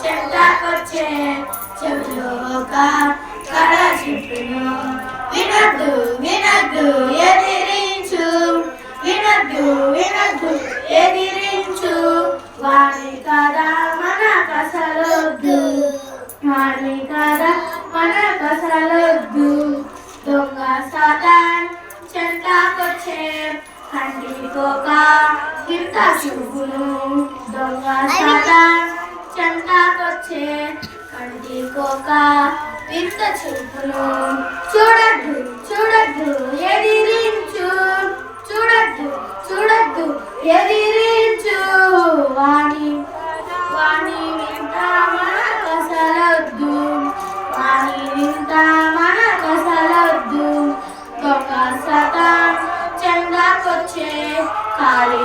చెట్టాకొచ్చే చెవిలో ఒక కళ చెప్పును వినద్దు వినద్దు ఎదిరించు వినద్దు వినద్దు ఎదిరించు వాడి కదా మన కసలొద్దు వాడి కదా మన కసలొద్దు దొంగ సాతాన్ చెట్టాకొచ్చే కంటికొక గింత చూపును దొంగ సాతాన్ చెంటాకొచ్చే కంటికొక వింత చూపును చూడద్దు చూడద్దు ఎదిరించు చూడద్దు చూడద్దు ఎదిరించు వాణి వాణి వింత మన కసలొద్దు వాణి వింత మన కసలొద్దు దొంగ సాతాన్ చెందాకొచ్చే కాలి